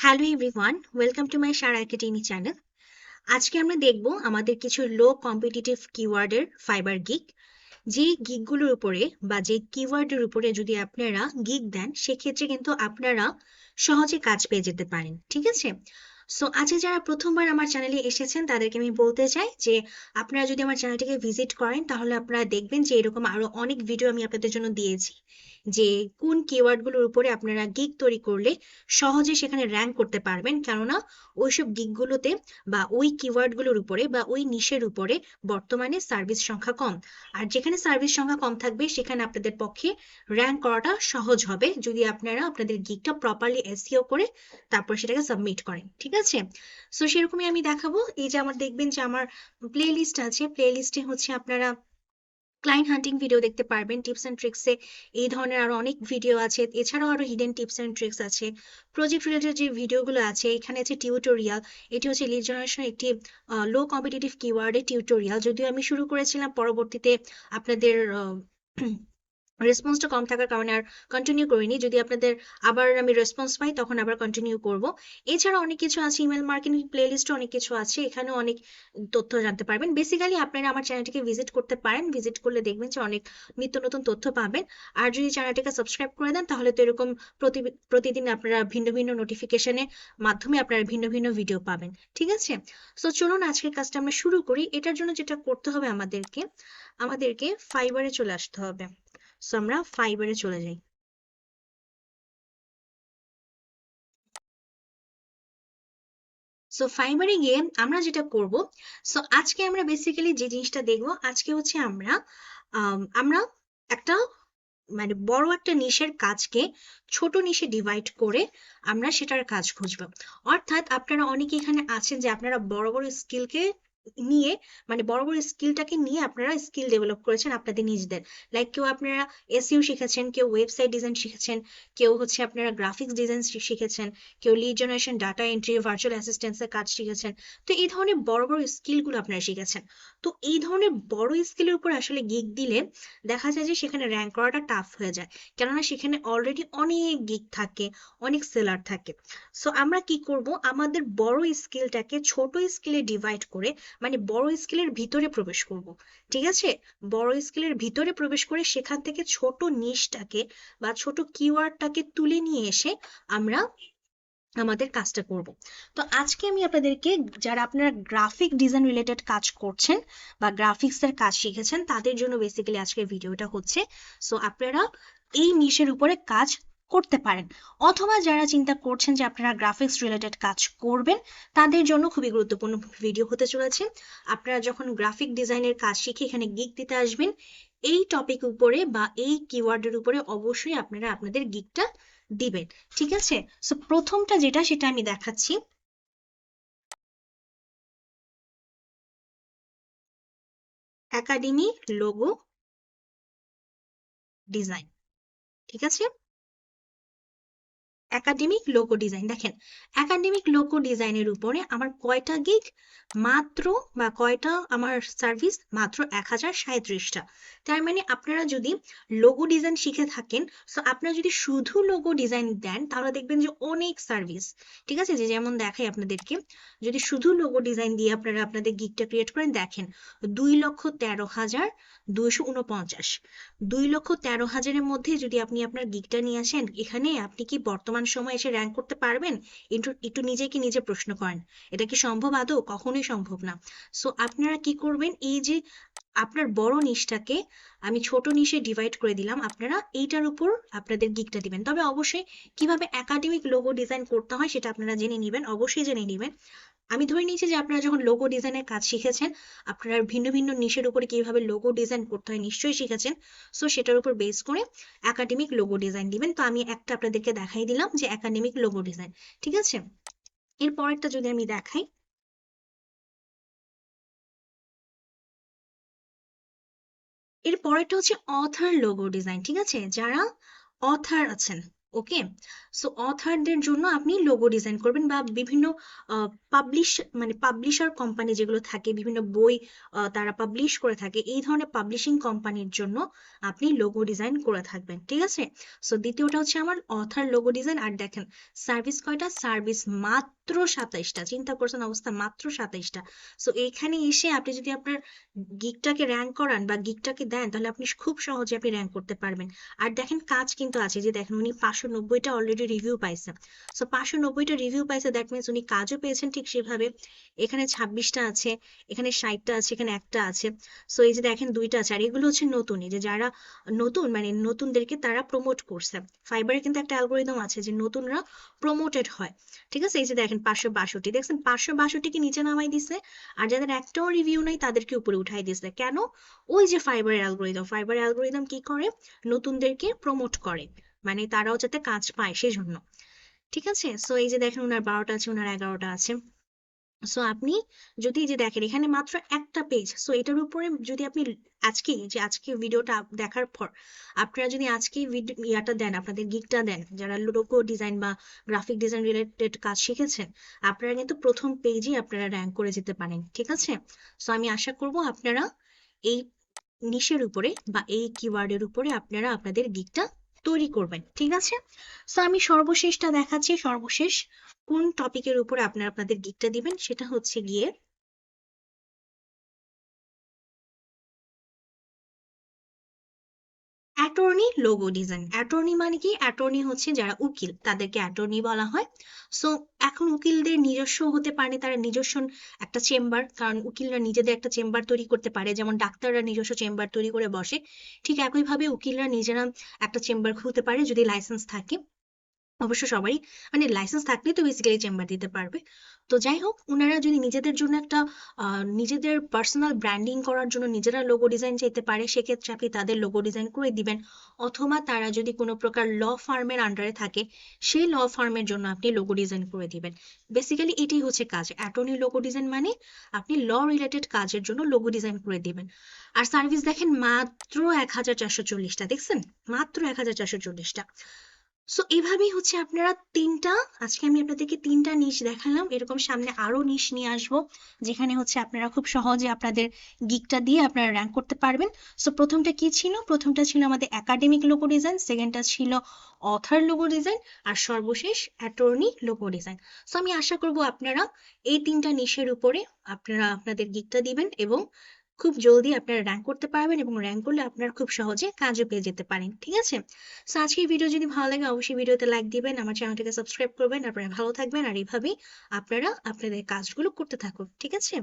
Hello everyone, welcome to my Sara Academy channel. আজকে আমরা দেখব আমাদের কিছু লো কম্পিটিটিভ কিওয়ার্ডের ফাইবার গিগ। যে গিগগুলোর উপরে বা যে কিওয়ার্ডের উপরে যদি আপনারা গিগ দেন সেক্ষেত্রে কিন্তু আপনারা সহজে কাজ পেয়ে যেতে পারেন, ঠিক আছে? সো আজকে যারা প্রথমবার আমার চ্যানেলে এসেছেন তাদেরকে আমি বলতে চাই যে আপনারা যদি আমার চ্যানেলটিকে ভিজিট করেন তাহলে আপনারা দেখবেন যে এরকম আরো অনেক ভিডিও আমি আপনাদের জন্য দিয়েছি, যে কোন কিওয়ার্ডগুলোর উপরে আপনারা গিগ তৈরি করলে সহজে সেখানে র্যাঙ্ক করতে পারবেন, কেননা ওইসব গিগগুলোতে বা ওই কিওয়ার্ডগুলোর উপরে বা ওই নিশের উপরে বর্তমানে সার্ভিস সংখ্যা কম। আর যেখানে সার্ভিস সংখ্যা কম থাকবে সেখানে আপনাদের পক্ষে র্যাঙ্ক করাটা সহজ হবে যদি আপনারা আপনাদের গিগটা প্রপারলি এসইও করে তারপর সেটাকে সাবমিট করেন, ঠিক আছে? সো সেরকমই আমি দেখাবো। এই যে আমার দেখবেন যে আমার প্লে লিস্ট আছে, প্লে লিস্টে হচ্ছে আপনারা ক্লায়েন্ট হান্টিং ভিডিও দেখতে পারবেন, টিপস এন্ড ট্রিক্সে এই ধরনের আরো অনেক ভিডিও আছে। এছাড়াও আরো হিডেন টিপস এন্ড ট্রিক্স আছে, প্রজেক্ট রিলেটেড যে ভিডিওগুলো আছে, এখানে আছে টিউটোরিয়াল। এটি হচ্ছে লিড জেনারেশন একটি লো কম্পিটিটিভ কিওয়ার্ডের টিউটোরিয়াল, যদিও আমি শুরু করেছিলাম, পরবর্তীতে আপনাদের রেসপন্সটা কম থাকার কারণে আর কন্টিনিউ করিনি। যদি আপনাদের আবার আমি রেসপন্স পাই তখন আবার কন্টিনিউ করব। এছাড়া অনেক কিছু আছে, ইমেল মার্কেটিং প্লে লিস্টে অনেক কিছু আছে, এখানেও অনেক তথ্য জানতে পারবেন। বেসিক্যালি আপনারা আমার চ্যানেলটিকে ভিজিট করতে পারেন, ভিজিট করলে দেখবেন যে অনেক নিত্য নতুন তথ্য পাবেন। আর যদি চ্যানেলটিকে সাবস্ক্রাইব করে দেন তাহলে তো এরকম প্রতিদিন আপনারা ভিন্ন ভিন্ন নোটিফিকেশনের মাধ্যমে আপনারা ভিন্ন ভিন্ন ভিডিও পাবেন, ঠিক আছে? সো চলুন আজকের কাজটা আমরা শুরু করি। এটার জন্য যেটা করতে হবে আমাদেরকে ফাইবারে চলে আসতে হবে। সো আমরা ফাইবারে চলে যাই। সো ফাইবারে গিয়ে আমরা যেটা করব, সো আজকে আমরা বেসিক্যালি যে জিনিসটা দেখব আজকে হচ্ছে আমরা একটা মানে বড় একটা নিশের কাজকে ছোট নিশে ডিভাইড করে আমরা সেটার কাজ খুঁজবো। অর্থাৎ আপনারা অনেকে এখানে আছেন যে আপনারা বড় বড় স্কিলকে নিয়ে, মানে বড় বড় স্কিলটাকে নিয়ে আপনারা স্কিল ডেভেলপ করেছেন আপনাদের নিজেদের। লাইক কেউ আপনারা এসইও শিখেছেন, কেউ ওয়েবসাইট ডিজাইন শিখেছেন, কেউ হচ্ছে আপনারা গ্রাফিক্স ডিজাইন শিখেছেন, কেউ lead generation, data entry, virtual অ্যাসিস্ট্যান্সের কাজ শিখেছেন। তো এই ধরনের বড় বড় স্কিলগুলো আপনারা শিখেছেন। তো এই ধরনের বড় স্কিলের উপর আসলে গিগ দিলে দেখা যায় যে সেখানে র্যাঙ্ক করাটা টাফ হয়ে যায়, কেননা সেখানে অলরেডি অনেক গিগ থাকে, অনেক সেলার থাকে। সো আমরা কি করব, আমাদের বড় স্কিলটাকে ছোট স্কিলে ডিভাইড করে, মানে বড় স্কিলের ভিতরে প্রবেশ করব, ঠিক আছে? বড় স্কিলের ভিতরে প্রবেশ করে সেখান থেকে ছোট নিশটাকে বা ছোট কিওয়ার্ডটাকে তুলে নিয়ে এসে আমরা আমাদের কাজটা করব। তো আজকে আমি আপনাদেরকে, যারা আপনারা গ্রাফিক ডিজাইন রিলেটেড কাজ করছেন বা গ্রাফিক্স এর কাজ শিখেছেন তাদের জন্য বেসিক্যালি আজকের ভিডিওটা হচ্ছে। সো আপনারা এই নিশের উপরে কাজ করতে পারেন, অথবা যারা চিন্তা করছেন যে আপনারা গ্রাফিক্স রিলেটেড কাজ করবেন তাদের জন্য খুবই গুরুত্বপূর্ণ ভিডিও হতে চলেছে। আপনারা যখন গ্রাফিক ডিজাইনের কাজ শিখে এখানে গিগ দিতে আসবেন, এই টপিক উপরে বা এই কিওয়ার্ডের উপরে অবশ্যই আপনারা আপনাদের গিগটা দিবেন, ঠিক আছে? সো প্রথমটা যেটা সেটা আমি দেখাচ্ছি, একাডেমি লোগো ডিজাইন, ঠিক আছে? একাডেমিক লোগো ডিজাইন, দেখেন একাডেমিক লোগো ডিজাইনের উপরে আমার কয়টা গিগ, মাত্র বা কয়টা আমার সার্ভিস, মাত্র 1037টা। তার মানে আপনারা যদি লোগো ডিজাইন শিখে থাকেন, সো আপনারা যদি শুধু লোগো ডিজাইন দেন তাহলে দেখবেন যে অনেক সার্ভিস, ঠিক আছে? যে যেমন দেখাই আপনাদেরকে, যদি শুধু লোগো ডিজাইন দিয়ে আপনারা আপনাদের গিগটা ক্রিয়েট করেন, দেখেন 2,13,249, 2,13,000-এর মধ্যে যদি আপনি আপনার গিগটা নিয়ে আসেন, এখানে আপনি কি বর্তমান সময়ে এসে র্যাঙ্ক করতে পারবেন? একটু একটু নিজেকে নিজে প্রশ্ন করেন, এটা কি সম্ভব? আদৌ কখনোই সম্ভব না। সো আপনারা কি করবেন, এই যে আপনার বড় নিশটাকে আমি ছোট নিশে ডিভাইড করে দিলাম, আপনারা এইটার উপর আপনাদের গিগটা দিবেন। তবে অবশ্যই কিভাবে একাডেমিক লোগো ডিজাইন করতে হয় সেটা আপনারা জেনে নেবেন, অবশ্যই জেনে নেবেন। আমি ধরে নিয়েছি যে আপনারা যখন লোগো ডিজাইনের কাজ শিখেছেন, আপনারা ভিন্ন ভিন্ন নিশের উপরে কিভাবে লোগো ডিজাইন করতে হয় নিশ্চয়ই শিখেছেন। সো সেটার উপর বেস করে একাডেমিক লোগো ডিজাইন দিবেন। তো আমি একটা আপনাদেরকে দেখাই দিলাম যে একাডেমিক লোগো ডিজাইন, ঠিক আছে? এর পরেরটা যদি আমি দেখাই, এর পরেরটা হচ্ছে অথার লোগো ডিজাইন, ঠিক আছে? যারা অথার আছেন, ওকে। সো অথারদের জন্য আপনি লোগো ডিজাইন করবেন, বা বিভিন্ন পাবলিশ মানে পাবলিশার কোম্পানি যেগুলো থাকে, বিভিন্ন বই তারা পাবলিশ করে থাকে, এই ধরনের পাবলিশিং কোম্পানির জন্য আপনি লোগো ডিজাইন করে থাকবেন, ঠিক আছে। সো দ্বিতীয়টা হচ্ছে আমার অথার লোগো ডিজাইন। আর দেখেন সার্ভিস কয়টা, সার্ভিস মাত্র 27টা। চিন্তা করছেন অবস্থা, মাত্র 27টা। সো এইখানে এসে আপনি যদি আপনার গিগটাকে র্যাঙ্ক করান বা গিগটাকে দেন, তাহলে আপনি খুব সহজে আপনি র্যাঙ্ক করতে পারবেন। আর দেখেন কাজ কিন্তু আছে, যে দেখেন উনি 590টা অলরেডি রিভিউ পাইছে। সো 590টা রিভিউ পাইছে, দ্যাট মিনস উনি কাজও পেয়েছেন ঠিক সেভাবে। এখানে 26টা আছে, এখানে 60টা আছে, এখানে একটা আছে। সো এই যে দেখেন দুইটা আছে, আর এগুলো হচ্ছে নতুন, এই যে যারা নতুন মানে নতুনদেরকে তারা প্রমোট করছে। ফাইবারে কিন্তু একটা অ্যালগোরিদম আছে যে নতুনরা প্রমোটেড হয়, ঠিক আছে। এই যে দেখেন 562, দেখছেন 562কে নিচে নামাই দিছে, আর যাদের একটাও রিভিউ নাই তাদেরকে উপরে উঠাই দিছে। কেন? ওই যে ফাইবারের অ্যালগোরিদম, ফাইবার অ্যালগোরিদম কি করে, নতুনদেরকে প্রমোট করে, মানে তারাও যাতে কাজ পায় সেজন্য, ঠিক আছে। সো এই যে দেখেন ওনার 12টা আছে, ওনার 11টা আছে। সো আপনি যদি এই যে দেখেন এখানে মাত্র একটা পেজ, সো এটার উপরে যদি আপনি আজকে যে আজকে ভিডিওটা দেখার পর আপনারা যদি আজকে ইয়াটা দেন, আপনাদের গিগটা দেন, যারা লোগো ডিজাইন বা গ্রাফিক ডিজাইন রিলেটেড কাজ শিখেছেন, আপনারা কিন্তু প্রথম পেজই আপনারা র্যাঙ্ক করে যেতে পারেন, ঠিক আছে। সো আমি আশা করব আপনারা এই নিশের উপরে বা এই কিওয়ার্ডের উপরে আপনারা আপনাদের গিগটা তৈরি করবেন, ঠিক আছে। সো আমি সর্বশেষটা দেখাচ্ছি, সর্বশেষ কোন টপিকের উপরে আপনারা আপনাদের গিগটা দিবেন, সেটা হচ্ছে গিয়ে অ্যাটর্নি লোগো ডিজাইন। অ্যাটর্নি মানে কি? অ্যাটর্নি হচ্ছে যারা উকিল, তাদেরকে অ্যাটর্নি বলা হয়। সো এখন উকিলদের নিজস্ব হতে পারে, তারা নিজস্ব একটা চেম্বার, কারণ উকিলরা নিজেদের একটা চেম্বার তৈরি করতে পারে, যেমন ডাক্তাররা নিজস্ব চেম্বার তৈরি করে বসে, ঠিক একইভাবে উকিলরা নিজেরা একটা চেম্বার খুলতে পারে যদি লাইসেন্স থাকে। অবশ্য সবাই মানে লাইসেন্স থাকলেই তো বেসিক্যালি চেম্বার দিতে পারবে। তো যাই হোক, ওনারা যদি নিজেদের জন্য একটা নিজেদের পার্সোনাল ব্র্যান্ডিং করার জন্য নিজেরা লোগো ডিজাইন চাইতে পারে, সেক্ষেত্রে আপনি তাদের লোগো ডিজাইন করে দিবেন। অথবা তারা যদি কোনো প্রকার ল ফার্মের আন্ডারে থাকে, সেই ল ফার্মের জন্য আপনি লোগো ডিজাইন করে দিবেন। বেসিক্যালি এটাই হচ্ছে কাজ, অ্যাটর্নি লোগো ডিজাইন মানে আপনি ল রিলেটেড কাজের জন্য লোগো ডিজাইন করে দিবেন। আর সার্ভিস দেখেন মাত্র 1440টা, দেখছেন, মাত্র 1440টা। সো এভাবেই হচ্ছে আপনারা তিনটা, আজকে আমি আপনাদেরকে তিনটা নিশ দেখালাম, এরকম সামনে আরো নিশ নিয়ে আসবো, যেখানে হচ্ছে আপনারা খুব সহজে আপনাদের গিগটা দিয়ে আপনারা র্যাঙ্ক করতে পারবেন। সো প্রথমটা কি ছিল? প্রথমটা ছিল আমাদের একাডেমিক লোগো ডিজাইন, সেকেন্ডটা ছিল অথার লোগো ডিজাইন, আর সর্বশেষ অ্যাটর্নি লোগো ডিজাইন। সো আমি আশা করব আপনারা এই তিনটা নিশের উপরে আপনারা আপনাদের গিগটা দিবেন, এবং খুব জলদি আপনারা র্যাঙ্ক করতে পারবেন, এবং র্যাঙ্ক করলে আপনারা খুব সহজে কাজও পেয়ে যেতে পারেন, ঠিক আছে। সো আজকের ভিডিও যদি ভালো লাগে অবশ্যই ভিডিওতে লাইক দিবেন, আমার চ্যানেলটাকে সাবস্ক্রাইব করবেন। আপনারা ভালো থাকবেন, আর এইভাবেই আপনারা আপনাদের কাজগুলো করতে থাকুন, ঠিক আছে।